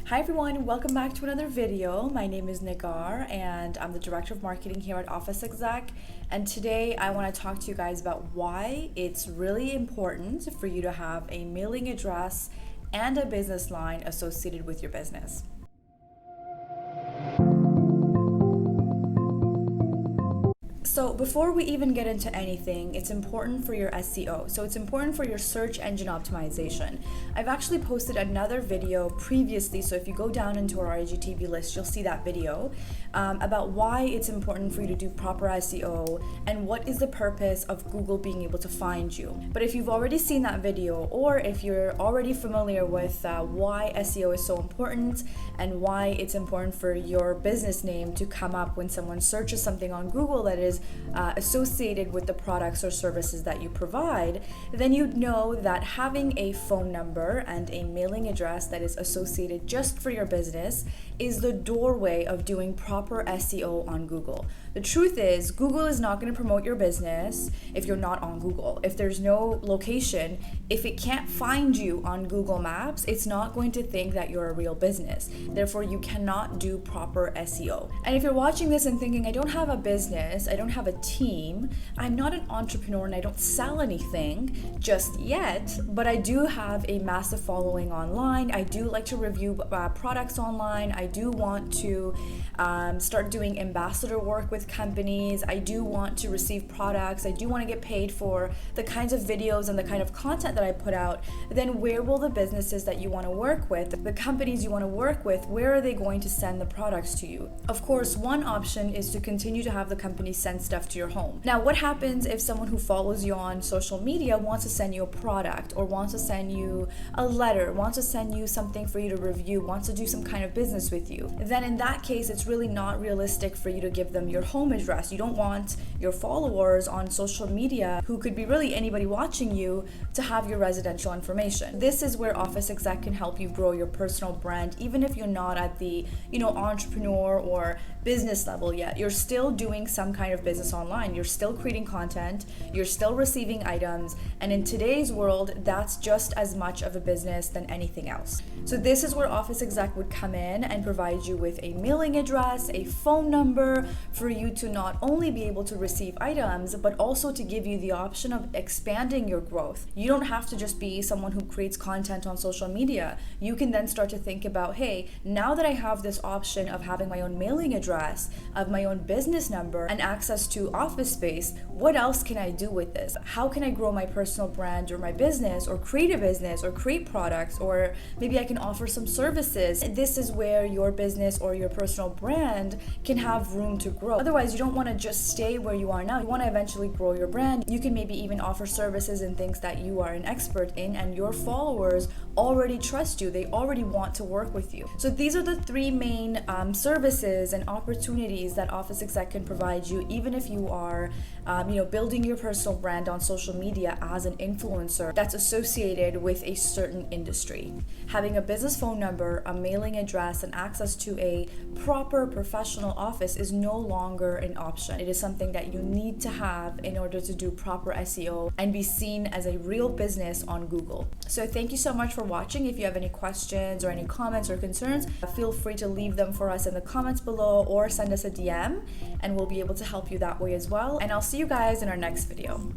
Hi everyone, welcome back to another video. My name is Nigar and I'm the Director of Marketing here at Office Exec. And today I want to talk to you guys about why it's really important for you to have a mailing address and a business line associated with your business. So before we even get into anything, it's important for your SEO. So it's important for your search engine optimization. I've actually posted another video previously, so if you go down into our IGTV list, you'll see that video about why it's important for you to do proper SEO and what is the purpose of Google being able to find you. But if you've already seen that video, or if you're already familiar with why SEO is so important and why it's important for your business name to come up when someone searches something on Google that is associated with the products or services that you provide, then you'd know that having a phone number and a mailing address that is associated just for your business is the doorway of doing proper SEO on Google. The truth is, Google is not going to promote your business if you're not on Google. If there's no location, if it can't find you on Google Maps, it's not going to think that you're a real business. Therefore, you cannot do proper SEO. And if you're watching this and thinking, I don't have a business, I don't have a team, I'm not an entrepreneur and I don't sell anything just yet, but I do have a massive following online. I do like to review products online. I do want to start doing ambassador work with companies. I do want to receive products. I do want to get paid for the kinds of videos and the kind of content that I put out. Then where will the businesses that you want to work with, the companies you want to work with, where are they going to send the products to you? Of course, one option is to continue to have the company send stuff to your home. Now, what happens if someone who follows you on social media wants to send you a product or wants to send you a letter, wants to send you something for you to review, wants to do some kind of business with you? Then in that case, it's really not realistic for you to give them your home address. You don't want your followers on social media, who could be really anybody watching you, to have your residential information. This is where Office Exec can help you grow your personal brand, even if you're not at the entrepreneur or business level yet. You're still doing some kind of business online. You're still creating content, you're still receiving items, and in today's world, that's just as much of a business than anything else. So this is where Office Exec would come in and provide you with a mailing address, a phone number, for you to not only be able to receive items, but also to give you the option of expanding your growth. You don't have to just be someone who creates content on social media. You can then start to think about, hey, now that I have this option of having my own mailing address, of my own business number, and access to office space, what else can I do with this? How can I grow my personal brand or my business, or create a business, or create products, or maybe I can offer some services? This is where your business or your personal brand can have room to grow. Otherwise, you don't want to just stay where you are now. You want to eventually grow your brand. You can maybe even offer services and things that you are an expert in, and your followers already trust you. They already want to work with you. So these are the three main services and opportunities that Office Exec can provide you, even if you are building your personal brand on social media as an influencer that's associated with a certain industry. Having a business phone number, a mailing address, and access to a proper professional office is no longer an option. It is something that you need to have in order to do proper SEO and be seen as a real business on Google. So thank you so much for watching. If you have any questions or any comments or concerns, feel free to leave them for us in the comments below or send us a DM, and we'll be able to help you that way as well. And I'll see you guys in our next video.